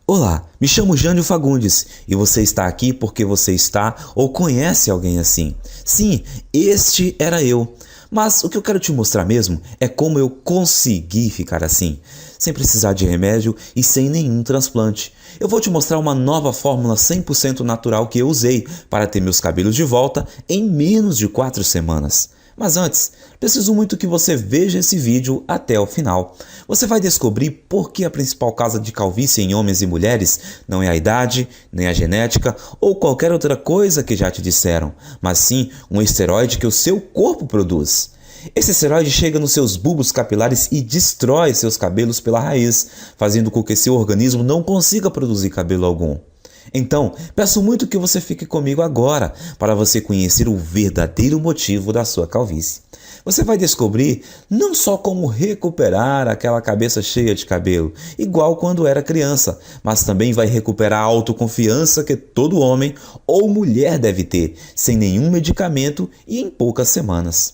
Olá, me chamo Jânio Fagundes e você está aqui porque você está ou conhece alguém assim. Sim, este era eu. Mas o que eu quero te mostrar mesmo é como eu consegui ficar assim, sem precisar de remédio e sem nenhum transplante. Eu vou te mostrar uma nova fórmula 100% natural que eu usei para ter meus cabelos de volta em menos de 4 semanas. Mas antes, preciso muito que você veja esse vídeo até o final. Você vai descobrir por que a principal causa de calvície em homens e mulheres não é a idade, nem a genética ou qualquer outra coisa que já te disseram, mas sim um esteroide que o seu corpo produz. Esse esteroide chega nos seus bulbos capilares e destrói seus cabelos pela raiz, fazendo com que seu organismo não consiga produzir cabelo algum. Então, peço muito que você fique comigo agora para você conhecer o verdadeiro motivo da sua calvície. Você vai descobrir não só como recuperar aquela cabeça cheia de cabelo, igual quando era criança, mas também vai recuperar a autoconfiança que todo homem ou mulher deve ter, sem nenhum medicamento e em poucas semanas.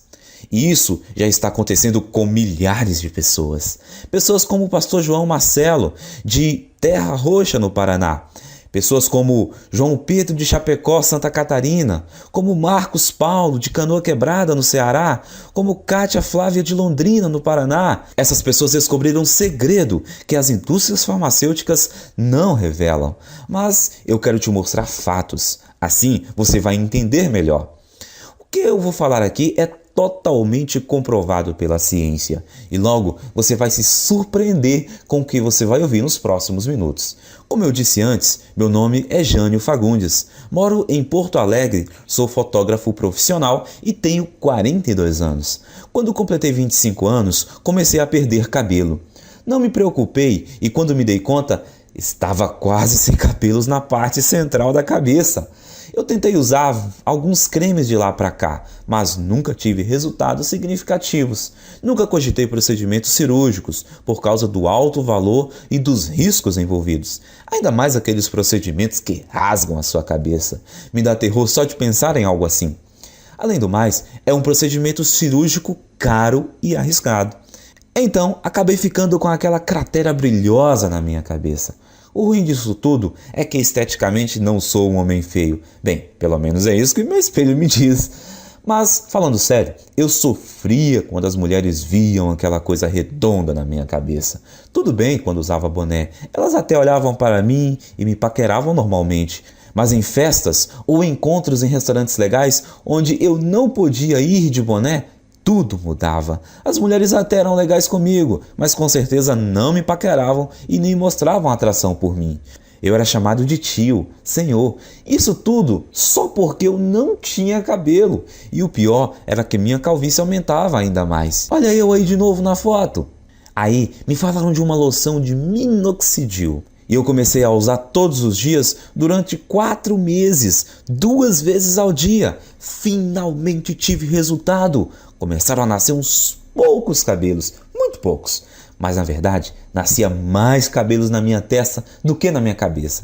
E isso já está acontecendo com milhares de pessoas. Pessoas como o pastor João Marcelo, de Terra Roxa, no Paraná. Pessoas como João Pedro de Chapecó, Santa Catarina, como Marcos Paulo de Canoa Quebrada, no Ceará, como Kátia Flávia de Londrina, no Paraná. Essas pessoas descobriram um segredo que as indústrias farmacêuticas não revelam. Mas eu quero te mostrar fatos, assim você vai entender melhor. O que eu vou falar aqui é totalmente comprovado pela ciência e logo você vai se surpreender com o que você vai ouvir nos próximos minutos. Como eu disse antes, meu nome é Jânio Fagundes, moro em Porto Alegre, sou fotógrafo profissional e tenho 42 anos. Quando completei 25 anos, comecei a perder cabelo. Não me preocupei e quando me dei conta, estava quase sem cabelos na parte central da cabeça. Eu tentei usar alguns cremes de lá para cá, mas nunca tive resultados significativos. Nunca cogitei procedimentos cirúrgicos por causa do alto valor e dos riscos envolvidos. Ainda mais aqueles procedimentos que rasgam a sua cabeça. Me dá terror só de pensar em algo assim. Além do mais, é um procedimento cirúrgico caro e arriscado. Então, acabei ficando com aquela cratera brilhosa na minha cabeça. O ruim disso tudo é que esteticamente não sou um homem feio. Bem, pelo menos é isso que meu espelho me diz. Mas, falando sério, eu sofria quando as mulheres viam aquela coisa redonda na minha cabeça. Tudo bem quando usava boné, elas até olhavam para mim e me paqueravam normalmente. Mas em festas ou encontros em restaurantes legais onde eu não podia ir de boné, tudo mudava. As mulheres até eram legais comigo, mas com certeza não me paqueravam e nem mostravam atração por mim. Eu era chamado de tio, senhor, isso tudo só porque eu não tinha cabelo. E o pior era que minha calvície aumentava ainda mais. Olha eu aí de novo na foto. Aí me falaram de uma loção de minoxidil. E eu comecei a usar todos os dias durante 4 meses, 2 vezes ao dia. Finalmente tive resultado. Começaram a nascer uns poucos cabelos, muito poucos. Mas na verdade, nascia mais cabelos na minha testa do que na minha cabeça.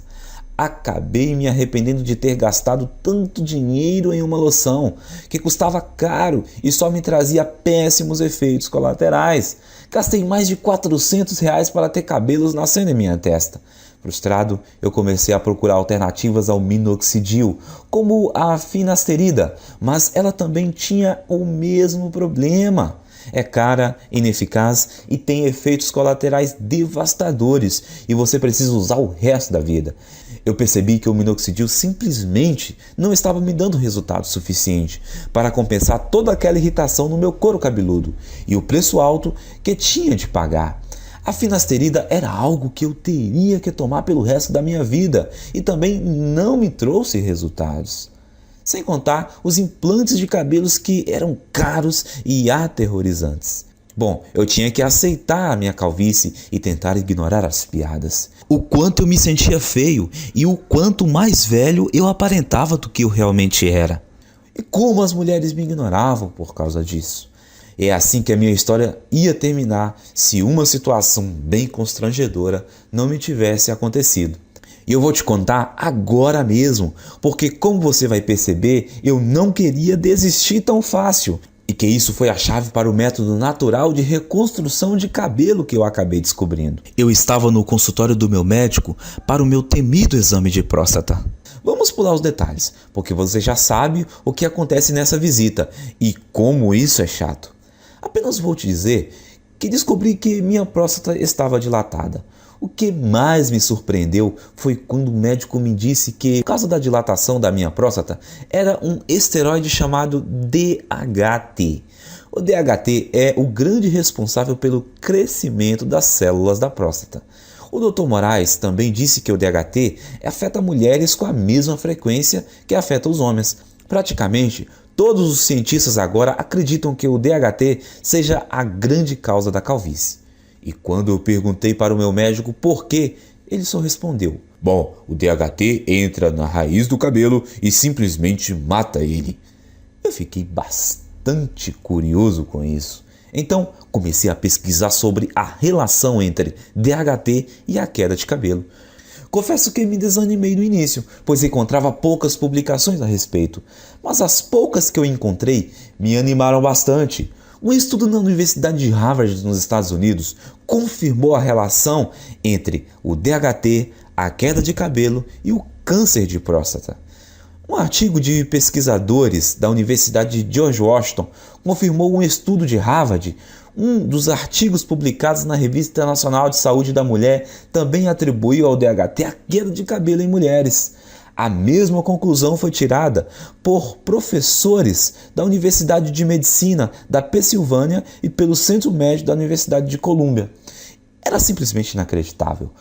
Acabei me arrependendo de ter gastado tanto dinheiro em uma loção, que custava caro e só me trazia péssimos efeitos colaterais. Gastei mais de R$ 400 para ter cabelos nascendo em minha testa. Frustrado, eu comecei a procurar alternativas ao minoxidil, como a finasterida, mas ela também tinha o mesmo problema. É cara, ineficaz e tem efeitos colaterais devastadores e você precisa usar o resto da vida. Eu percebi que o minoxidil simplesmente não estava me dando resultado suficiente para compensar toda aquela irritação no meu couro cabeludo e o preço alto que tinha de pagar. A finasterida era algo que eu teria que tomar pelo resto da minha vida e também não me trouxe resultados. Sem contar os implantes de cabelos que eram caros e aterrorizantes. Bom, eu tinha que aceitar a minha calvície e tentar ignorar as piadas. O quanto eu me sentia feio e o quanto mais velho eu aparentava do que eu realmente era. E como as mulheres me ignoravam por causa disso. É assim que a minha história ia terminar se uma situação bem constrangedora não me tivesse acontecido. E eu vou te contar agora mesmo, porque como você vai perceber, eu não queria desistir tão fácil. E que isso foi a chave para o método natural de reconstrução de cabelo que eu acabei descobrindo. Eu estava no consultório do meu médico para o meu temido exame de próstata. Vamos pular os detalhes, porque você já sabe o que acontece nessa visita e como isso é chato. Apenas vou te dizer que descobri que minha próstata estava dilatada. O que mais me surpreendeu foi quando o médico me disse que, por causa da dilatação da minha próstata, era um esteroide chamado DHT. O DHT é o grande responsável pelo crescimento das células da próstata. O Dr. Moraes também disse que o DHT afeta mulheres com a mesma frequência que afeta os homens. Praticamente, todos os cientistas agora acreditam que o DHT seja a grande causa da calvície. E quando eu perguntei para o meu médico por quê, ele só respondeu: bom, o DHT entra na raiz do cabelo e simplesmente mata ele. Eu fiquei bastante curioso com isso. Então comecei a pesquisar sobre a relação entre DHT e a queda de cabelo. Confesso que me desanimei no início, pois encontrava poucas publicações a respeito, mas as poucas que eu encontrei me animaram bastante. Um estudo na Universidade de Harvard, nos Estados Unidos, confirmou a relação entre o DHT, a queda de cabelo e o câncer de próstata. Um artigo de pesquisadores da Universidade de George Washington confirmou um estudo de Harvard. Um dos artigos publicados na Revista Internacional de Saúde da Mulher também atribuiu ao DHT a queda de cabelo em mulheres. A mesma conclusão foi tirada por professores da Universidade de Medicina da Pensilvânia e pelo Centro Médico da Universidade de Colômbia. Era simplesmente inacreditável.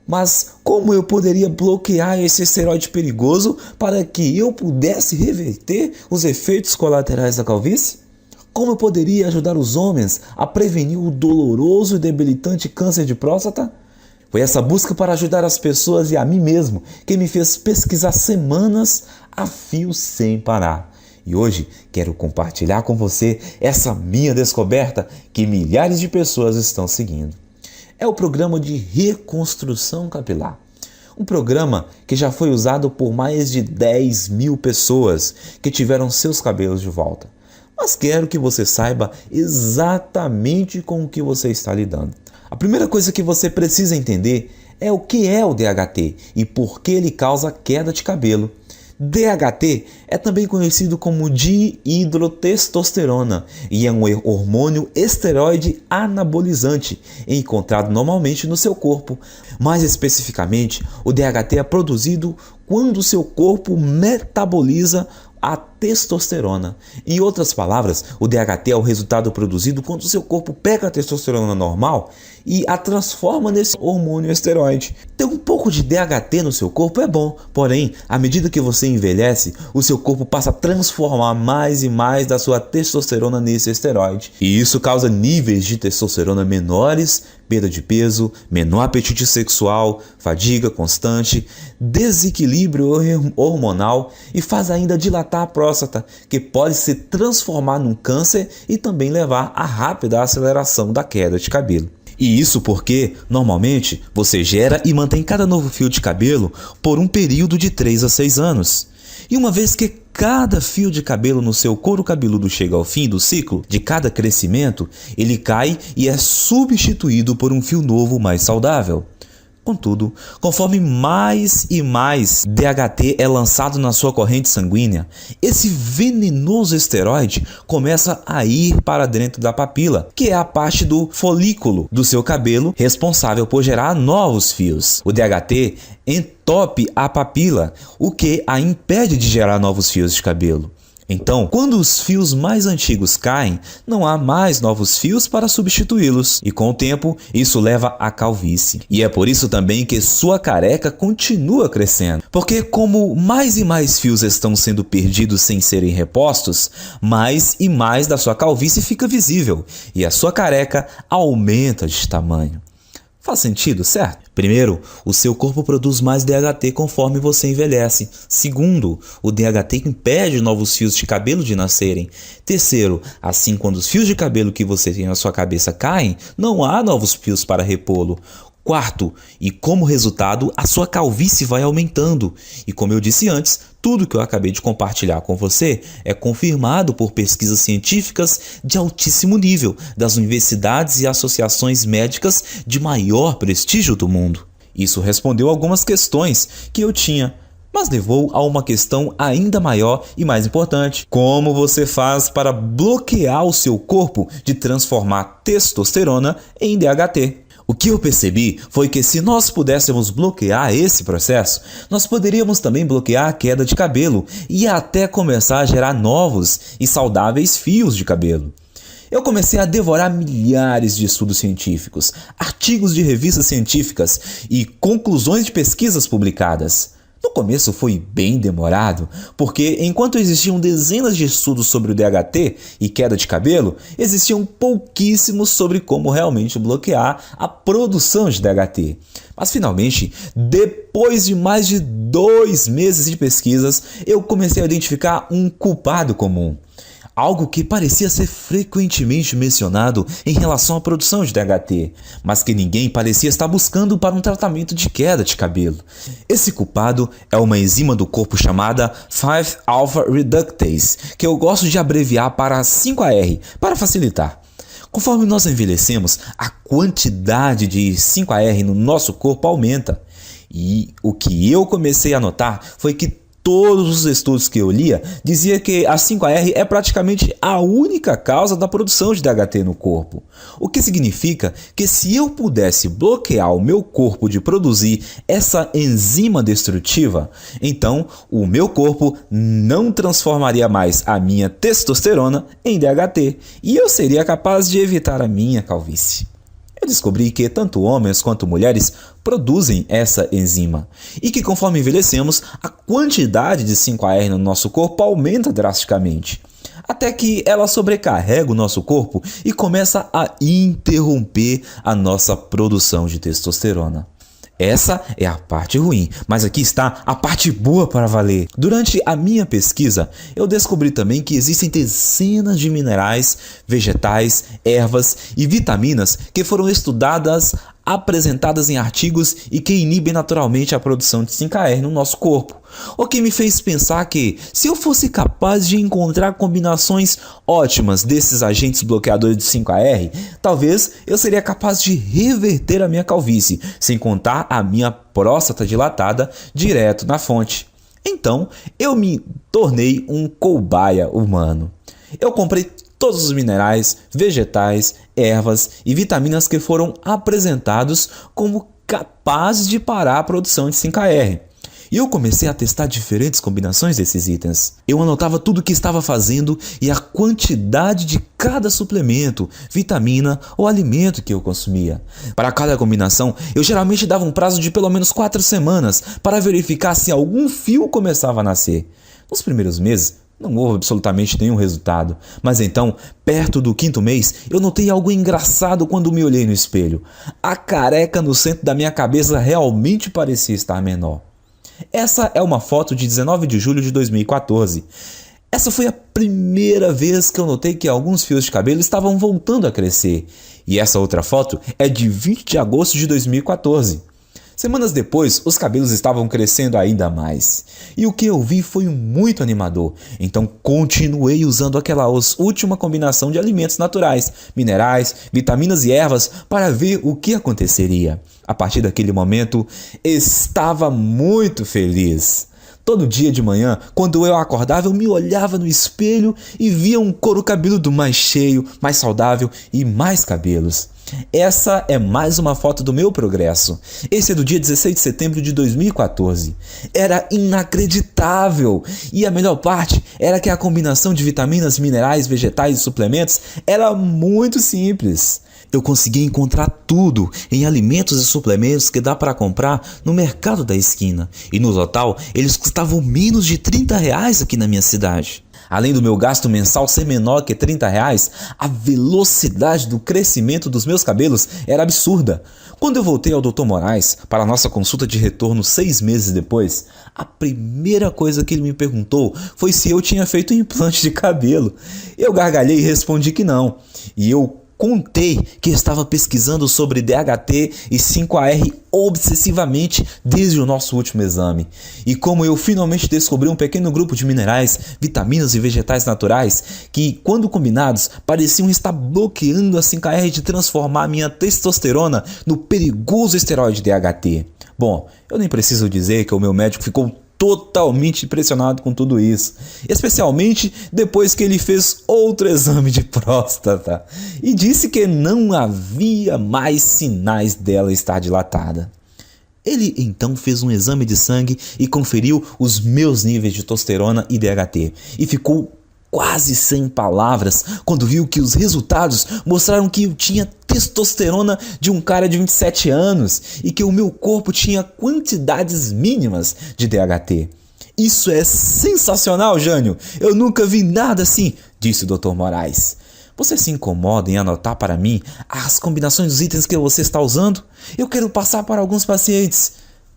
Mas como eu poderia bloquear esse esteroide perigoso para que eu pudesse reverter os efeitos colaterais da calvície? Como eu poderia ajudar os homens a prevenir o doloroso e debilitante câncer de próstata? Foi essa busca para ajudar as pessoas e a mim mesmo que me fez pesquisar semanas a fio sem parar. E hoje quero compartilhar com você essa minha descoberta que milhares de pessoas estão seguindo. É o programa de reconstrução capilar. Um programa que já foi usado por mais de 10 mil pessoas que tiveram seus cabelos de volta. Mas quero que você saiba exatamente com o que você está lidando. A primeira coisa que você precisa entender é o que é o DHT e por que ele causa queda de cabelo. DHT é também conhecido como dihidrotestosterona e é um hormônio esteroide anabolizante encontrado normalmente no seu corpo. Mais especificamente, o DHT é produzido quando o seu corpo metaboliza a testosterona. Em outras palavras, o DHT é o resultado produzido quando o seu corpo pega a testosterona normal e a transforma nesse hormônio esteroide. Ter um pouco de DHT no seu corpo é bom, porém, à medida que você envelhece, o seu corpo passa a transformar mais e mais da sua testosterona nesse esteroide. E isso causa níveis de testosterona menores, perda de peso, menor apetite sexual, fadiga constante, desequilíbrio hormonal e faz ainda dilatar a próstata, que pode se transformar num câncer e também levar à rápida aceleração da queda de cabelo. E isso porque, normalmente, você gera e mantém cada novo fio de cabelo por um período de 3 a 6 anos. E uma vez que cada fio de cabelo no seu couro cabeludo chega ao fim do ciclo de cada crescimento, ele cai e é substituído por um fio novo mais saudável. Contudo, conforme mais e mais DHT é lançado na sua corrente sanguínea, esse venenoso esteroide começa a ir para dentro da papila, que é a parte do folículo do seu cabelo responsável por gerar novos fios. O DHT entope a papila, o que a impede de gerar novos fios de cabelo. Então, quando os fios mais antigos caem, não há mais novos fios para substituí-los. E com o tempo, isso leva à calvície. E é por isso também que sua careca continua crescendo. Porque como mais e mais fios estão sendo perdidos sem serem repostos, mais e mais da sua calvície fica visível. E a sua careca aumenta de tamanho. Faz sentido, certo? Primeiro, o seu corpo produz mais DHT conforme você envelhece. Segundo, o DHT impede novos fios de cabelo de nascerem. Terceiro, assim quando os fios de cabelo que você tem na sua cabeça caem, não há novos fios para repô-lo. Quarto, e como resultado, a sua calvície vai aumentando. E como eu disse antes, tudo que eu acabei de compartilhar com você é confirmado por pesquisas científicas de altíssimo nível das universidades e associações médicas de maior prestígio do mundo. Isso respondeu algumas questões que eu tinha, mas levou a uma questão ainda maior e mais importante. Como você faz para bloquear o seu corpo de transformar testosterona em DHT? O que eu percebi foi que se nós pudéssemos bloquear esse processo, nós poderíamos também bloquear a queda de cabelo e até começar a gerar novos e saudáveis fios de cabelo. Eu comecei a devorar milhares de estudos científicos, artigos de revistas científicas e conclusões de pesquisas publicadas. No começo foi bem demorado, porque enquanto existiam dezenas de estudos sobre o DHT e queda de cabelo, existiam pouquíssimos sobre como realmente bloquear a produção de DHT. Mas finalmente, depois de mais de 2 meses de pesquisas, eu comecei a identificar um culpado comum. Algo que parecia ser frequentemente mencionado em relação à produção de DHT, mas que ninguém parecia estar buscando para um tratamento de queda de cabelo. Esse culpado é uma enzima do corpo chamada 5-alpha reductase, que eu gosto de abreviar para 5AR, para facilitar. Conforme nós envelhecemos, a quantidade de 5AR no nosso corpo aumenta. E o que eu comecei a notar foi que todos os estudos que eu lia diziam que a 5AR é praticamente a única causa da produção de DHT no corpo. O que significa que se eu pudesse bloquear o meu corpo de produzir essa enzima destrutiva, então o meu corpo não transformaria mais a minha testosterona em DHT e eu seria capaz de evitar a minha calvície. Eu descobri que tanto homens quanto mulheres produzem essa enzima e que conforme envelhecemos, a quantidade de 5AR no nosso corpo aumenta drasticamente, até que ela sobrecarrega o nosso corpo e começa a interromper a nossa produção de testosterona. Essa é a parte ruim, mas aqui está a parte boa para valer. Durante a minha pesquisa, eu descobri também que existem dezenas de minerais, vegetais, ervas e vitaminas que foram estudadas, apresentadas em artigos e que inibem naturalmente a produção de 5AR no nosso corpo. O que me fez pensar que, se eu fosse capaz de encontrar combinações ótimas desses agentes bloqueadores de 5AR, talvez eu seria capaz de reverter a minha calvície, sem contar a minha próstata dilatada direto na fonte. Então, eu me tornei um cobaia humano. Eu comprei todos os minerais, vegetais, ervas e vitaminas que foram apresentados como capazes de parar a produção de 5AR. E eu comecei a testar diferentes combinações desses itens. Eu anotava tudo o que estava fazendo e a quantidade de cada suplemento, vitamina ou alimento que eu consumia. Para cada combinação, eu geralmente dava um prazo de pelo menos 4 semanas para verificar se algum fio começava a nascer. Nos primeiros meses, não houve absolutamente nenhum resultado, mas então, perto do 5º mês, eu notei algo engraçado quando me olhei no espelho. A careca no centro da minha cabeça realmente parecia estar menor. Essa é uma foto de 19 de julho de 2014. Essa foi a primeira vez que eu notei que alguns fios de cabelo estavam voltando a crescer. E essa outra foto é de 20 de agosto de 2014. Semanas depois, os cabelos estavam crescendo ainda mais. E o que eu vi foi muito animador. Então continuei usando aquela última combinação de alimentos naturais, minerais, vitaminas e ervas para ver o que aconteceria. A partir daquele momento, estava muito feliz. Todo dia de manhã, quando eu acordava, eu me olhava no espelho e via um couro cabeludo mais cheio, mais saudável e mais cabelos. Essa é mais uma foto do meu progresso. Esse é do dia 16 de setembro de 2014. Era inacreditável. E a melhor parte era que a combinação de vitaminas, minerais, vegetais e suplementos era muito simples. Eu consegui encontrar tudo em alimentos e suplementos que dá para comprar no mercado da esquina. E no total, eles custavam menos de R$30 aqui na minha cidade. Além do meu gasto mensal ser menor que R$30, a velocidade do crescimento dos meus cabelos era absurda. Quando eu voltei ao Dr. Moraes para a nossa consulta de retorno 6 meses depois, a primeira coisa que ele me perguntou foi se eu tinha feito um implante de cabelo. Eu gargalhei e respondi que não. E eu contei que estava pesquisando sobre DHT e 5AR obsessivamente desde o nosso último exame. E como eu finalmente descobri um pequeno grupo de minerais, vitaminas e vegetais naturais que, quando combinados, pareciam estar bloqueando a 5AR de transformar minha testosterona no perigoso esteroide DHT. Bom, eu nem preciso dizer que o meu médico ficou totalmente impressionado com tudo isso, especialmente depois que ele fez outro exame de próstata e disse que não havia mais sinais dela estar dilatada. Ele então fez um exame de sangue e conferiu os meus níveis de testosterona e DHT e ficou quase sem palavras quando viu que os resultados mostraram que eu tinha testosterona de um cara de 27 anos e que o meu corpo tinha quantidades mínimas de DHT. Isso é sensacional, Jânio! Eu nunca vi nada assim, disse o Dr. Moraes. Você se incomoda em anotar para mim as combinações dos itens que você está usando? Eu quero passar para alguns pacientes.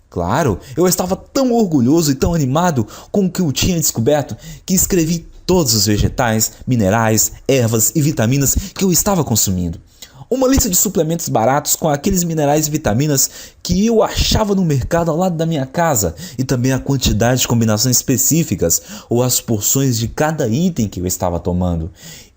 Claro, eu estava tão orgulhoso e tão animado com o que eu tinha descoberto que escrevi todos os vegetais, minerais, ervas e vitaminas que eu estava consumindo. Uma lista de suplementos baratos com aqueles minerais e vitaminas que eu achava no mercado ao lado da minha casa e também a quantidade de combinações específicas ou as porções de cada item que eu estava tomando.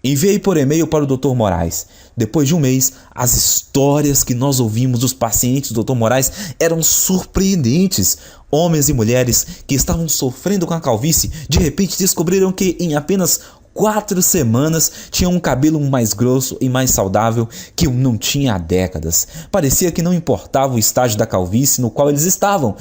Enviei por e-mail para o Dr. Moraes. Depois de um mês, as histórias que nós ouvimos dos pacientes do Dr. Moraes eram surpreendentes. Homens e mulheres que estavam sofrendo com a calvície de repente descobriram que em apenas 4 semanas tinham um cabelo mais grosso e mais saudável que eu não tinha há décadas. Parecia que não importava o estágio da calvície no qual eles estavam.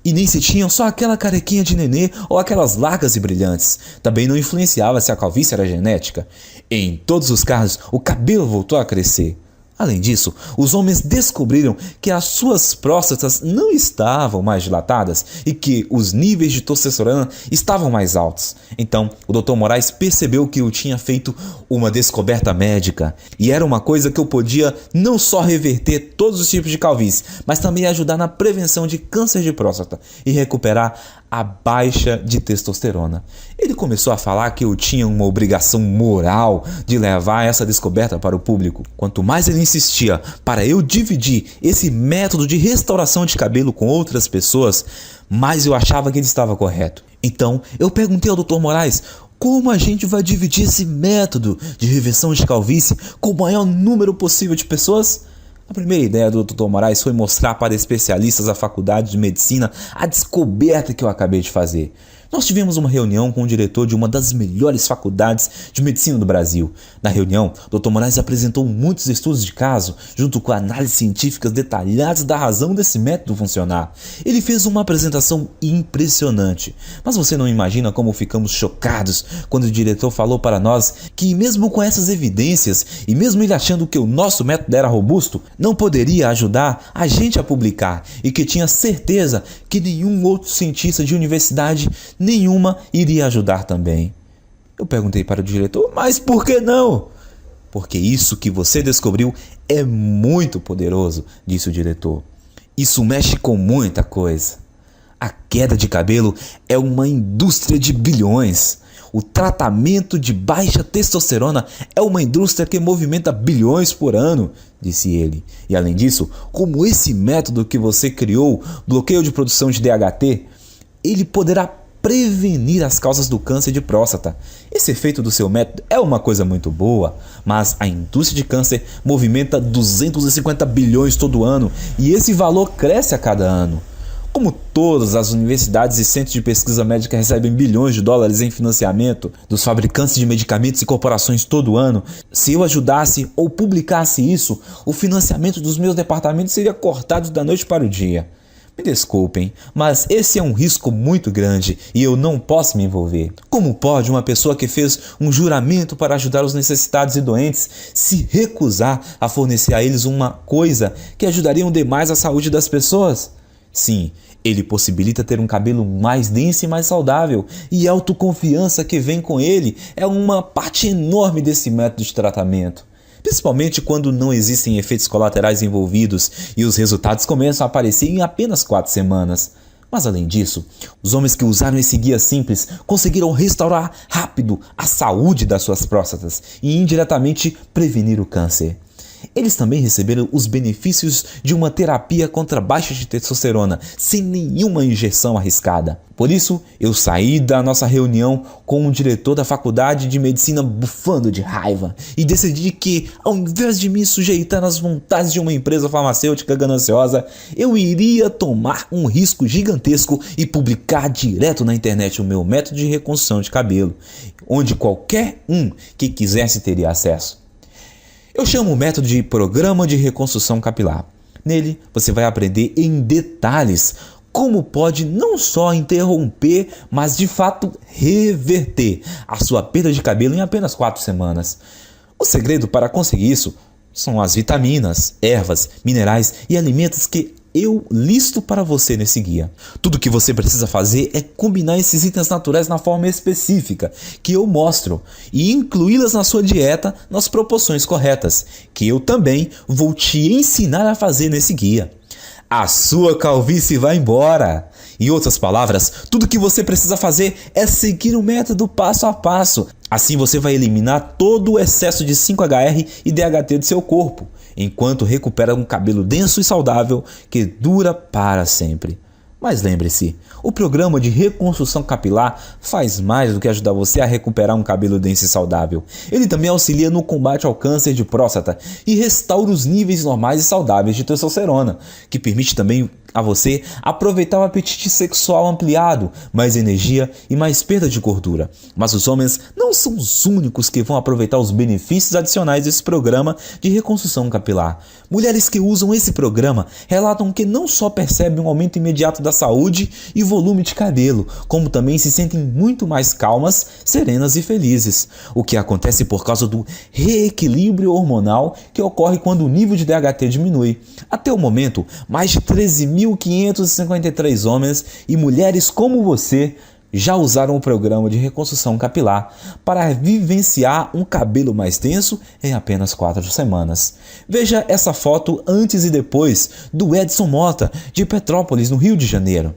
E nem se tinham só aquela carequinha de nenê ou aquelas largas e brilhantes. Também não influenciava se a calvície era genética. Em todos os casos, o cabelo voltou a crescer. Além disso, os homens descobriram que as suas próstatas não estavam mais dilatadas e que os níveis de testosterona estavam mais altos. Então, o Dr. Moraes percebeu que eu tinha feito uma descoberta médica e era uma coisa que eu podia não só reverter todos os tipos de calvície, mas também ajudar na prevenção de câncer de próstata e recuperar a baixa de testosterona. Ele começou a falar que eu tinha uma obrigação moral de levar essa descoberta para o público. Quanto mais ele insistia para eu dividir esse método de restauração de cabelo com outras pessoas, mais eu achava que ele estava correto. Então, eu perguntei ao Dr. Moraes como a gente vai dividir esse método de reversão de calvície com o maior número possível de pessoas. A primeira ideia do Dr. Moraes foi mostrar para especialistas da faculdade de medicina a descoberta que eu acabei de fazer. Nós tivemos uma reunião com o diretor de uma das melhores faculdades de medicina do Brasil. Na reunião, Dr. Moraes apresentou muitos estudos de caso, junto com análises científicas detalhadas da razão desse método funcionar. Ele fez uma apresentação impressionante, mas você não imagina como ficamos chocados quando o diretor falou para nós que mesmo com essas evidências, e mesmo ele achando que o nosso método era robusto, não poderia ajudar a gente a publicar e que tinha certeza que nenhum outro cientista de universidade nenhuma iria ajudar também. Eu perguntei para o diretor, mas por que não? Porque isso que você descobriu é muito poderoso, disse o diretor. Isso mexe com muita coisa. A queda de cabelo é uma indústria de bilhões. O tratamento de baixa testosterona é uma indústria que movimenta bilhões por ano, disse ele. E além disso, como esse método que você criou, bloqueio de produção de DHT, ele poderá prevenir as causas do câncer de próstata. Esse efeito do seu método é uma coisa muito boa, mas a indústria de câncer movimenta 250 bilhões todo ano e esse valor cresce a cada ano. Como todas as universidades e centros de pesquisa médica recebem bilhões de dólares em financiamento dos fabricantes de medicamentos e corporações todo ano, se eu ajudasse ou publicasse isso, o financiamento dos meus departamentos seria cortado da noite para o dia. Me desculpem, mas esse é um risco muito grande e eu não posso me envolver. Como pode uma pessoa que fez um juramento para ajudar os necessitados e doentes se recusar a fornecer a eles uma coisa que ajudaria demais a saúde das pessoas? Sim, ele possibilita ter um cabelo mais denso e mais saudável, e a autoconfiança que vem com ele é uma parte enorme desse método de tratamento. Principalmente quando não existem efeitos colaterais envolvidos e os resultados começam a aparecer em apenas 4 semanas. Mas além disso, os homens que usaram esse guia simples conseguiram restaurar rápido a saúde das suas próstatas e indiretamente prevenir o câncer. Eles também receberam os benefícios de uma terapia contra baixa de testosterona, sem nenhuma injeção arriscada. Por isso, eu saí da nossa reunião com o diretor da faculdade de medicina bufando de raiva e decidi que, ao invés de me sujeitar às vontades de uma empresa farmacêutica gananciosa, eu iria tomar um risco gigantesco e publicar direto na internet o meu método de reconstrução de cabelo, onde qualquer um que quisesse teria acesso. Eu chamo o método de Programa de Reconstrução Capilar. Nele, você vai aprender em detalhes como pode não só interromper, mas de fato reverter a sua perda de cabelo em apenas 4 semanas. O segredo para conseguir isso são as vitaminas, ervas, minerais e alimentos que eu listo para você nesse guia. Tudo que você precisa fazer é combinar esses itens naturais na forma específica que eu mostro e incluí-las na sua dieta nas proporções corretas, que eu também vou te ensinar a fazer nesse guia. A sua calvície vai embora. Em outras palavras, tudo que você precisa fazer é seguir o método passo a passo. Assim você vai eliminar todo o excesso de 5HR e DHT do seu corpo, enquanto recupera um cabelo denso e saudável que dura para sempre. Mas lembre-se, o programa de reconstrução capilar faz mais do que ajudar você a recuperar um cabelo denso e saudável. Ele também auxilia no combate ao câncer de próstata e restaura os níveis normais e saudáveis de testosterona, que permite também a você aproveitar o apetite sexual ampliado, mais energia e mais perda de gordura. Mas os homens não são os únicos que vão aproveitar os benefícios adicionais desse programa de reconstrução capilar. Mulheres que usam esse programa relatam que não só percebem um aumento imediato da saúde e volume de cabelo, como também se sentem muito mais calmas, serenas e felizes. O que acontece por causa do reequilíbrio hormonal que ocorre quando o nível de DHT diminui. Até o momento, mais de 13.553 homens e mulheres como você já usaram o programa de reconstrução capilar para vivenciar um cabelo mais denso em apenas 4 semanas. Veja essa foto antes e depois do Edson Mota, de Petrópolis, no Rio de Janeiro,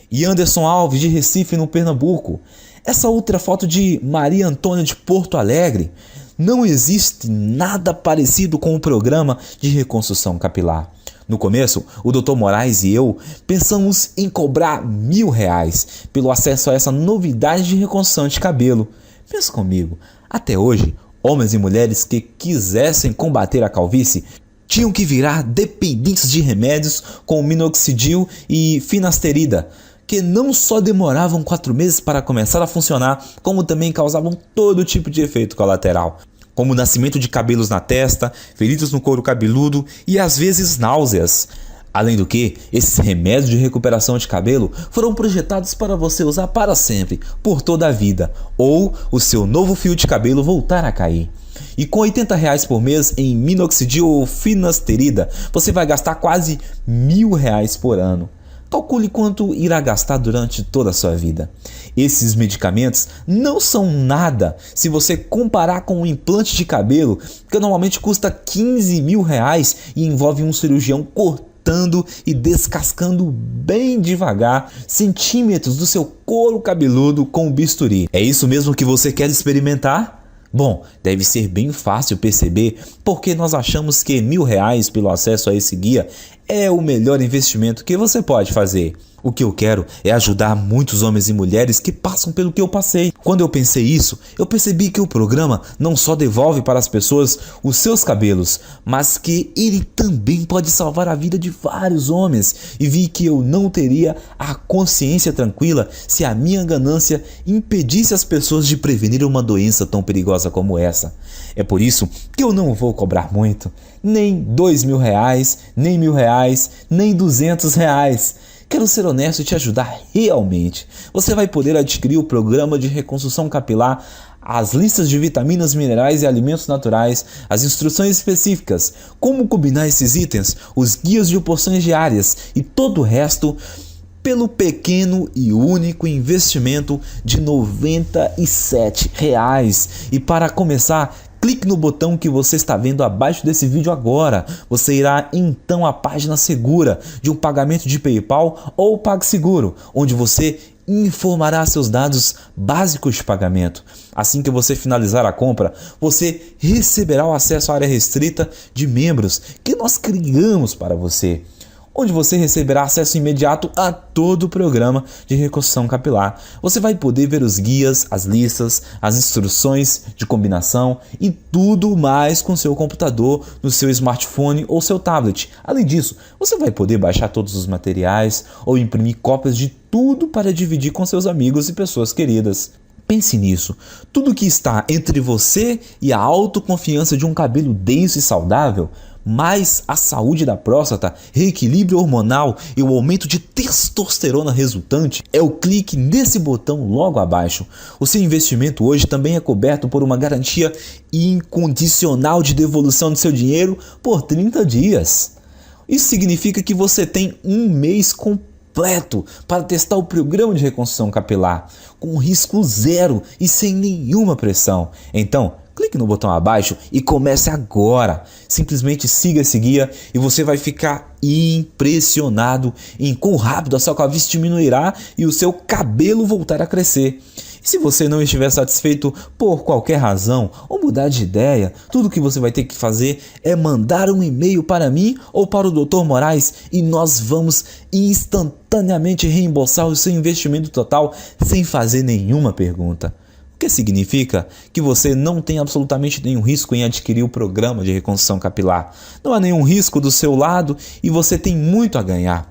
e Anderson Alves, de Recife, no Pernambuco. Essa outra foto de Maria Antônia, de Porto Alegre. Não existe nada parecido com o programa de reconstrução capilar. No começo, o Dr. Moraes e eu pensamos em cobrar R$1.000 pelo acesso a essa novidade de reconstrução de cabelo. Pensa comigo, até hoje, homens e mulheres que quisessem combater a calvície tinham que virar dependentes de remédios como minoxidil e finasterida, que não só demoravam 4 meses para começar a funcionar, como também causavam todo tipo de efeito colateral, como o nascimento de cabelos na testa, feridas no couro cabeludo e às vezes náuseas. Além do que, esses remédios de recuperação de cabelo foram projetados para você usar para sempre, por toda a vida, ou o seu novo fio de cabelo voltar a cair. E com R$80 por mês em minoxidil ou finasterida, você vai gastar quase R$1.000 por ano. Calcule quanto irá gastar durante toda a sua vida. Esses medicamentos não são nada se você comparar com um implante de cabelo, que normalmente custa R$15.000 e envolve um cirurgião cortando e descascando bem devagar centímetros do seu couro cabeludo com o bisturi. É isso mesmo que você quer experimentar? Bom, deve ser bem fácil perceber porque nós achamos que R$1.000 pelo acesso a esse guia é o melhor investimento que você pode fazer. O que eu quero é ajudar muitos homens e mulheres que passam pelo que eu passei. Quando eu pensei isso, eu percebi que o programa não só devolve para as pessoas os seus cabelos, mas que ele também pode salvar a vida de vários homens. E vi que eu não teria a consciência tranquila se a minha ganância impedisse as pessoas de prevenir uma doença tão perigosa como essa. É por isso que eu não vou cobrar muito, nem R$2.000, nem R$1.000, nem R$200. Quero ser honesto e te ajudar realmente. Você vai poder adquirir o programa de reconstrução capilar, as listas de vitaminas, minerais e alimentos naturais, as instruções específicas, como combinar esses itens, os guias de porções diárias e todo o resto pelo pequeno e único investimento de R$97. E para começar, clique no botão que você está vendo abaixo desse vídeo agora. Você irá então à página segura de um pagamento de PayPal ou PagSeguro, onde você informará seus dados básicos de pagamento. Assim que você finalizar a compra, você receberá o acesso à área restrita de membros que nós criamos para você, onde você receberá acesso imediato a todo o programa de reconstrução capilar. Você vai poder ver os guias, as listas, as instruções de combinação e tudo mais com seu computador, no seu smartphone ou seu tablet. Além disso, você vai poder baixar todos os materiais ou imprimir cópias de tudo para dividir com seus amigos e pessoas queridas. Pense nisso, tudo que está entre você e a autoconfiança de um cabelo denso e saudável, mais a saúde da próstata, reequilíbrio hormonal e o aumento de testosterona resultante, é o clique nesse botão logo abaixo. O seu investimento hoje também é coberto por uma garantia incondicional de devolução do seu dinheiro por 30 dias. Isso significa que você tem um mês completo para testar o programa de reconstrução capilar, com risco zero e sem nenhuma pressão. Então, clique no botão abaixo e comece agora. Simplesmente siga esse guia e você vai ficar impressionado em quão rápido a sua calvície diminuirá e o seu cabelo voltar a crescer. E se você não estiver satisfeito por qualquer razão ou mudar de ideia, tudo que você vai ter que fazer é mandar um e-mail para mim ou para o Dr. Moraes e nós vamos instantaneamente reembolsar o seu investimento total sem fazer nenhuma pergunta. O que significa que você não tem absolutamente nenhum risco em adquirir o programa de reconstrução capilar. Não há nenhum risco do seu lado e você tem muito a ganhar.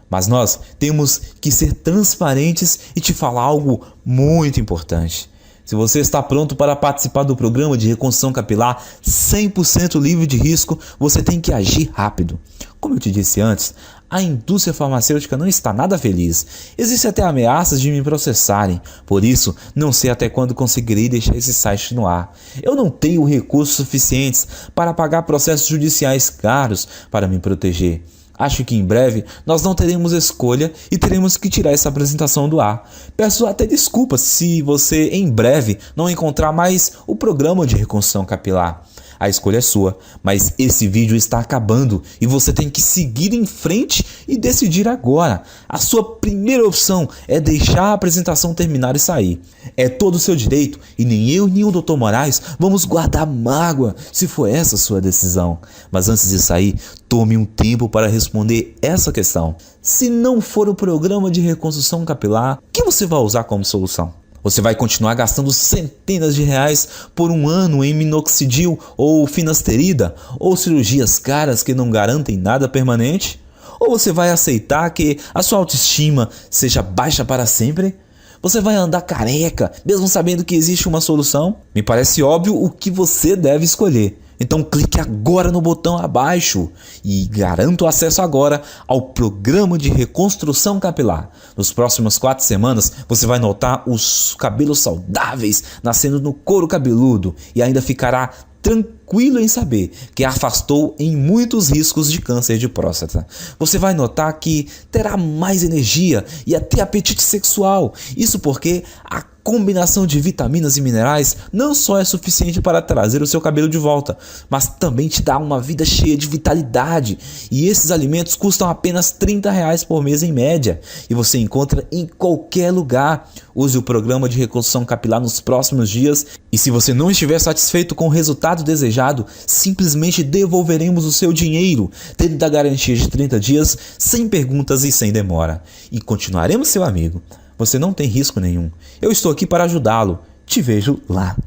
Mas nós temos que ser transparentes e te falar algo muito importante. Se você está pronto para participar do programa de reconstrução capilar 100% livre de risco, você tem que agir rápido. Como eu te disse antes, a indústria farmacêutica não está nada feliz. Existem até ameaças de me processarem. Por isso, não sei até quando conseguirei deixar esse site no ar. Eu não tenho recursos suficientes para pagar processos judiciais caros para me proteger. Acho que em breve nós não teremos escolha e teremos que tirar essa apresentação do ar. Peço até desculpas se você em breve não encontrar mais o programa de reconstrução capilar. A escolha é sua, mas esse vídeo está acabando e você tem que seguir em frente e decidir agora. A sua primeira opção é deixar a apresentação terminar e sair. É todo o seu direito e nem eu nem o Dr. Moraes vamos guardar mágoa se for essa a sua decisão. Mas antes de sair, tome um tempo para responder essa questão. Se não for o programa de reconstrução capilar, o que você vai usar como solução? Você vai continuar gastando centenas de reais por um ano em minoxidil ou finasterida ou cirurgias caras que não garantem nada permanente? Ou você vai aceitar que a sua autoestima seja baixa para sempre? Você vai andar careca, mesmo sabendo que existe uma solução? Me parece óbvio o que você deve escolher. Então clique agora no botão abaixo e garanta o acesso agora ao programa de reconstrução capilar. Nos próximos 4 semanas você vai notar os cabelos saudáveis nascendo no couro cabeludo e ainda ficará tranquilo em saber que afastou em muitos riscos de câncer de próstata. Você vai notar que terá mais energia e até apetite sexual. Isso porque a combinação de vitaminas e minerais não só é suficiente para trazer o seu cabelo de volta, mas também te dá uma vida cheia de vitalidade. E esses alimentos custam apenas R$30 por mês em média e você encontra em qualquer lugar. Use o programa de reconstrução capilar nos próximos dias e se você não estiver satisfeito com o resultado desejado, simplesmente devolveremos o seu dinheiro, tendo a garantia de 30 dias, sem perguntas e sem demora. E continuaremos seu amigo. Você não tem risco nenhum. Eu estou aqui para ajudá-lo. Te vejo lá.